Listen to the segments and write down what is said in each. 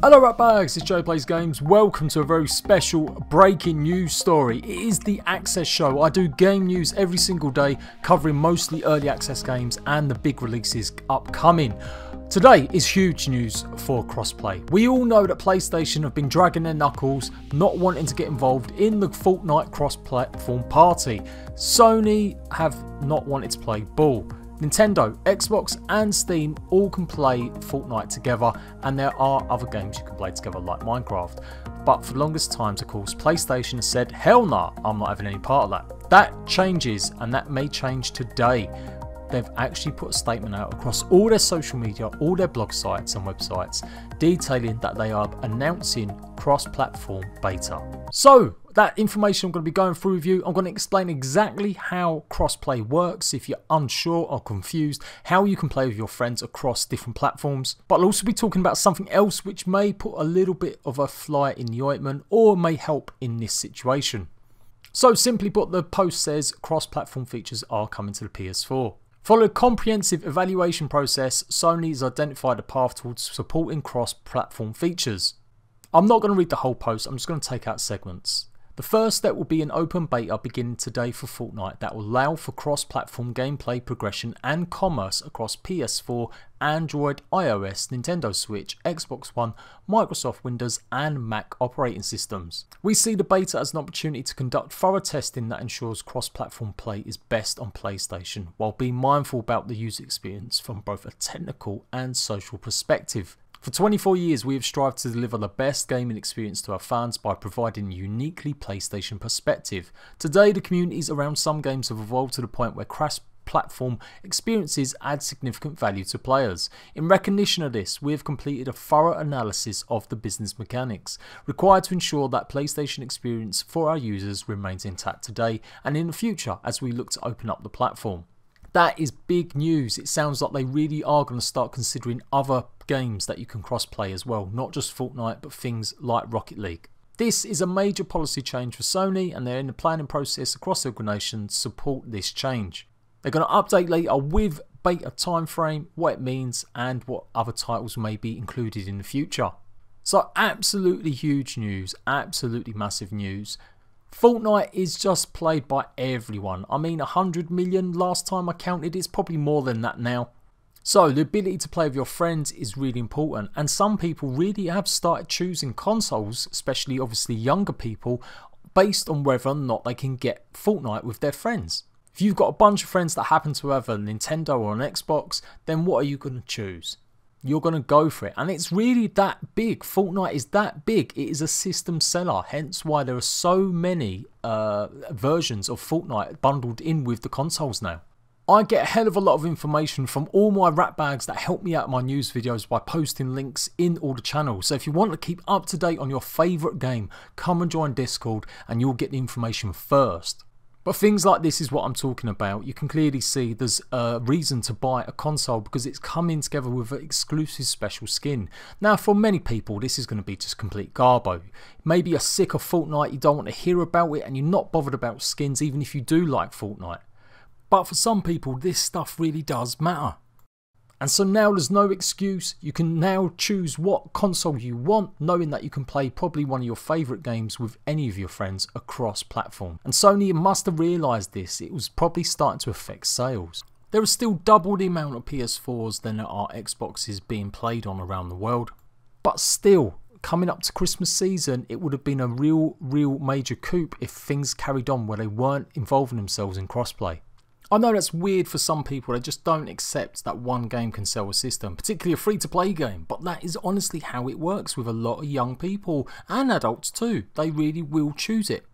Hello ratbags, it's Jade Plays Games. Welcome to a very special breaking news story. It is the Access Show. I do game news every single day, covering mostly early access games and the big releases upcoming. Today is huge news for crossplay. We all know that PlayStation have been dragging their knuckles, not wanting to get involved in the Fortnite cross-platform party. Sony have not wanted to play ball. Nintendo, Xbox and Steam all can play Fortnite together, and there are other games you can play together like Minecraft. But for the longest times, of course, PlayStation has said, hell nah, I'm not having any part of that. That changes, and that may change today. They've actually put a statement out across all their social media, all their blog sites and websites, detailing that they are announcing cross-platform beta. So that information I'm going to be going through with you. I'm going to explain exactly how crossplay works if you're unsure or confused, how you can play with your friends across different platforms. But I'll also be talking about something else which may put a little bit of a fly in the ointment or may help in this situation. So simply put, the post says cross-platform features are coming to the PS4. Following a comprehensive evaluation process, Sony has identified a path towards supporting cross-platform features. I'm not going to read the whole post, I'm just going to take out segments. The first step will be an open beta beginning today for Fortnite that will allow for cross-platform gameplay progression and commerce across PS4, Android, iOS, Nintendo Switch, Xbox One, Microsoft Windows and Mac operating systems. We see the beta as an opportunity to conduct thorough testing that ensures cross-platform play is best on PlayStation, while being mindful about the user experience from both a technical and social perspective. For 24 years, we have strived to deliver the best gaming experience to our fans by providing a uniquely PlayStation perspective. Today, the communities around some games have evolved to the point where cross-platform experiences add significant value to players. In recognition of this, we have completed a thorough analysis of the business mechanics required to ensure that PlayStation experience for our users remains intact today and in the future as we look to open up the platform. That is big news. It sounds like they really are going to start considering other games that you can cross-play as well, not just Fortnite but things like Rocket League. This is a major policy change for Sony and they're in the planning process across the organisation to support this change. They're going to update later with beta timeframe, what it means and what other titles may be included in the future. So absolutely huge news, absolutely massive news. Fortnite is just played by everyone. I mean 100 million last time I counted, it's probably more than that now. So the ability to play with your friends is really important, and some people really have started choosing consoles, especially obviously younger people, based on whether or not they can get Fortnite with their friends. If you've got a bunch of friends that happen to have a Nintendo or an Xbox, then what are you going to choose? You're going to go for it, and it's really that big. Fortnite is that big. It is a system seller, hence why there are so many versions of Fortnite bundled in with the consoles now. I get a hell of a lot of information from all my rat bags that help me out in my news videos by posting links in all the channels. So if you want to keep up to date on your favourite game, come and join Discord and you'll get the information first. But things like this is what I'm talking about. You can clearly see there's a reason to buy a console because it's coming together with an exclusive special skin. Now for many people this is going to be just complete garbo. Maybe you're sick of Fortnite, you don't want to hear about it and you're not bothered about skins even if you do like Fortnite. But for some people this stuff really does matter. And so now there's no excuse. You can now choose what console you want, knowing that you can play probably one of your favourite games with any of your friends across platform. And Sony must have realised this. It was probably starting to affect sales. There are still double the amount of PS4s than there are Xboxes being played on around the world. But still, coming up to Christmas season, it would have been a real major coup if things carried on where they weren't involving themselves in crossplay. I know that's weird for some people, they just don't accept that one game can sell a system, particularly a free-to-play game, but that is honestly how it works with a lot of young people and adults too. They really will choose it.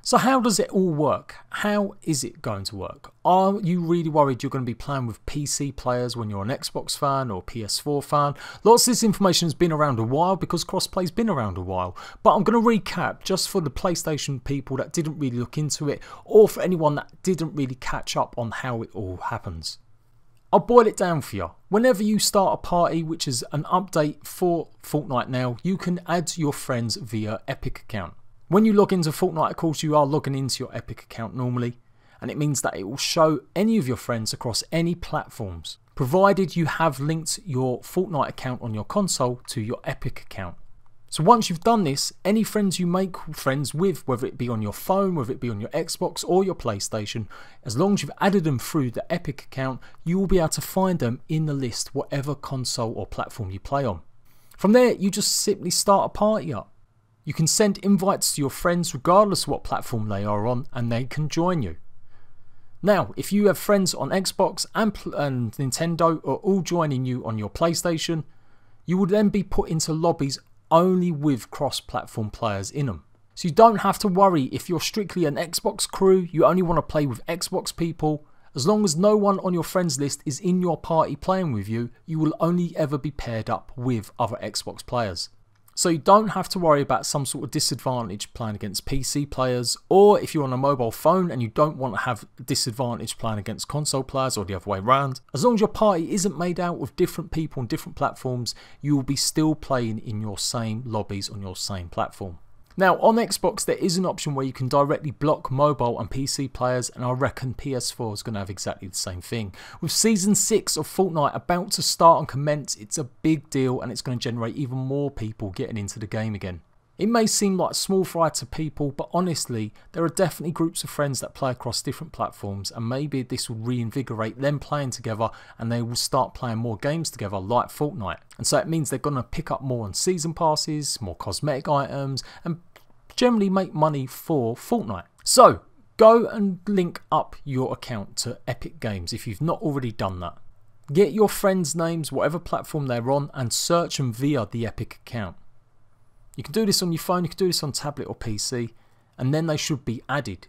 So how does it all work? How is it going to work? Are you really worried you're going to be playing with PC players when you're an Xbox fan or PS4 fan? Lots of this information has been around a while because crossplay's been around a while. But I'm going to recap just for the PlayStation people that didn't really look into it, or for anyone that didn't really catch up on how it all happens. I'll boil it down for you. Whenever you start a party, which is an update for Fortnite now, you can add your friends via Epic account. When you log into Fortnite, of course, you are logging into your Epic account normally, and it means that it will show any of your friends across any platforms, provided you have linked your Fortnite account on your console to your Epic account. So once you've done this, any friends you make friends with, whether it be on your phone, whether it be on your Xbox or your PlayStation, as long as you've added them through the Epic account, you will be able to find them in the list whatever console or platform you play on. From there, you just simply start a party up. You can send invites to your friends regardless of what platform they are on, and they can join you. Now, if you have friends on Xbox and Nintendo are all joining you on your PlayStation, you will then be put into lobbies only with cross-platform players in them. So you don't have to worry if you're strictly an Xbox crew, you only want to play with Xbox people. As long as no one on your friends list is in your party playing with you, you will only ever be paired up with other Xbox players. So you don't have to worry about some sort of disadvantage playing against PC players, or if you're on a mobile phone and you don't want to have a disadvantage playing against console players or the other way around. As long as your party isn't made out of different people on different platforms, you will be still playing in your same lobbies on your same platform. Now on Xbox there is an option where you can directly block mobile and PC players, and I reckon PS4 is going to have exactly the same thing. With Season 6 of Fortnite about to start and commence, it's a big deal and it's going to generate even more people getting into the game again. It may seem like small fry to people, but honestly there are definitely groups of friends that play across different platforms, and maybe this will reinvigorate them playing together and they will start playing more games together like Fortnite. And so it means they're going to pick up more on season passes, more cosmetic items, and generally make money for Fortnite. So go and link up your account to Epic Games if you've not already done that. Get your friends' names, whatever platform they're on, and search them via the Epic account. You can do this on your phone, you can do this on tablet or PC, and then they should be added.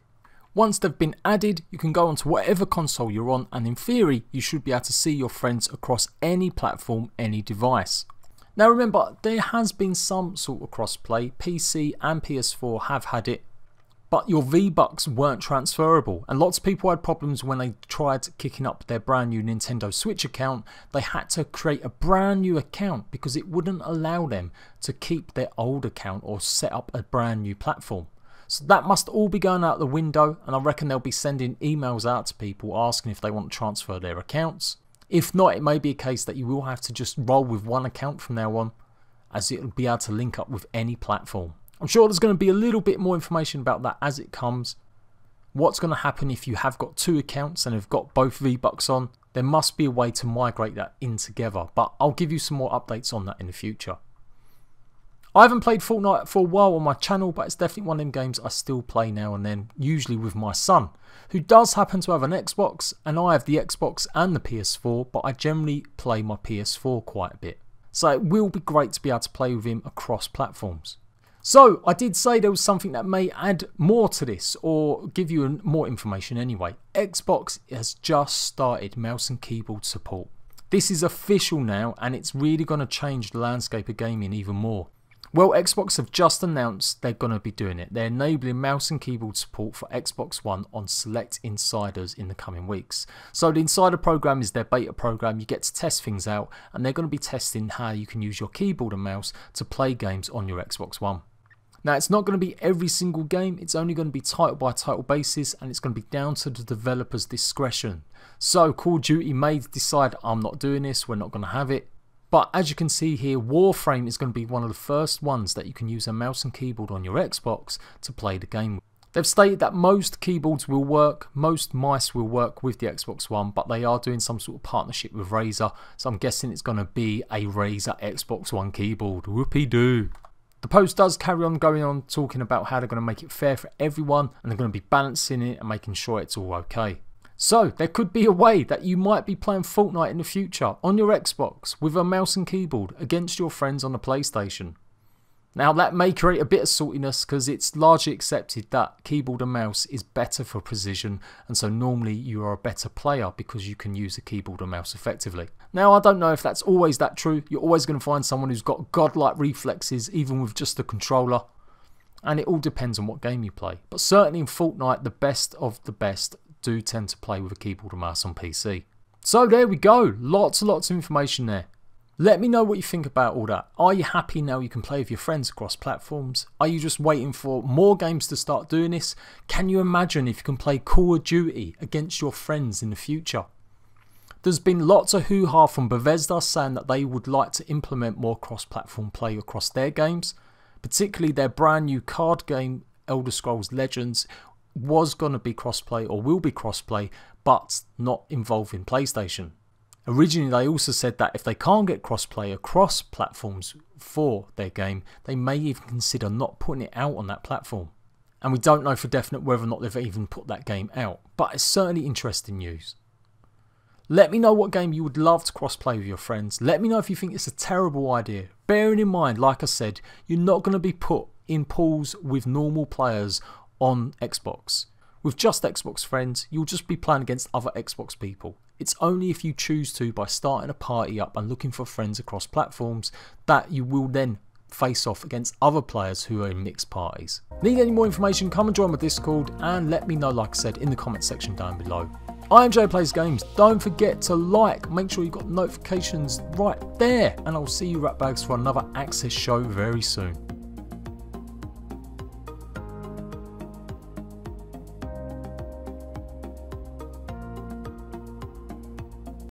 Once they've been added, you can go onto whatever console you're on, and in theory you should be able to see your friends across any platform, any device. Now remember, there has been some sort of crossplay. PC and PS4 have had it, but your V-Bucks weren't transferable, and lots of people had problems when they tried kicking up their brand new Nintendo Switch account. They had to create a brand new account because it wouldn't allow them to keep their old account or set up a brand new platform. So that must all be going out the window, and I reckon they'll be sending emails out to people asking if they want to transfer their accounts. If not, it may be a case that you will have to just roll with one account from now on, as it will be able to link up with any platform. I'm sure there's going to be a little bit more information about that as it comes. What's going to happen if you have got two accounts and have got both V-Bucks on? There must be a way to migrate that in together, but I'll give you some more updates on that in the future. I haven't played Fortnite for a while on my channel, but it's definitely one of them games I still play now and then, usually with my son, who does happen to have an Xbox, and I have the Xbox and the PS4, but I generally play my PS4 quite a bit. So it will be great to be able to play with him across platforms. So I did say there was something that may add more to this, or give you more information anyway. Xbox has just started mouse and keyboard support. This is official now, and it's really going to change the landscape of gaming even more. Well, Xbox have just announced they're going to be doing it. They're enabling mouse and keyboard support for Xbox One on select insiders in the coming weeks. So the insider program is their beta program. You get to test things out, and they're going to be testing how you can use your keyboard and mouse to play games on your Xbox One. Now, it's not going to be every single game. It's only going to be title by title basis, and it's going to be down to the developer's discretion. So Call of Duty may decide, I'm not doing this, we're not going to have it. But as you can see here, Warframe is going to be one of the first ones that you can use a mouse and keyboard on your Xbox to play the game with. They've stated that most keyboards will work, most mice will work with the Xbox One, but they are doing some sort of partnership with Razer, so I'm guessing it's going to be a Razer Xbox One keyboard. Whoopie-doo. The post does carry on going on talking about how they're going to make it fair for everyone, and they're going to be balancing it and making sure it's all okay. So there could be a way that you might be playing Fortnite in the future on your Xbox with a mouse and keyboard against your friends on the PlayStation. Now that may create a bit of saltiness because it's largely accepted that keyboard and mouse is better for precision, and so normally you are a better player because you can use a keyboard and mouse effectively. Now I don't know if that's always that true. You're always going to find someone who's got godlike reflexes even with just a controller, and it all depends on what game you play. But certainly in Fortnite, the best of the best do tend to play with a keyboard and mouse on PC. So there we go, lots and lots of information there. Let me know what you think about all that. Are you happy now you can play with your friends across platforms? Are you just waiting for more games to start doing this? Can you imagine if you can play Call of Duty against your friends in the future? There's been lots of hoo-ha from Bethesda saying that they would like to implement more cross-platform play across their games. particularly their brand new card game Elder Scrolls Legends was going to be crossplay or will be crossplay, but not involving PlayStation. Originally they also said that if they can't get crossplay across platforms for their game, they may even consider not putting it out on that platform. And we don't know for definite whether or not they've even put that game out, but it's certainly interesting news. Let me know what game you would love to crossplay with your friends. Let me know if you think it's a terrible idea. Bearing in mind, like I said, you're not going to be put in pools with normal players on Xbox. With just Xbox friends, you'll just be playing against other Xbox people. It's only if you choose to, by starting a party up and looking for friends across platforms, that you will then face off against other players who are in mixed parties. Need any more information? Come and join my Discord and let me know, like I said, in the comment section down below. I am Jade Plays Games. Don't forget to like, make sure you've got notifications right there, and I'll see you ratbags for another Access show very soon.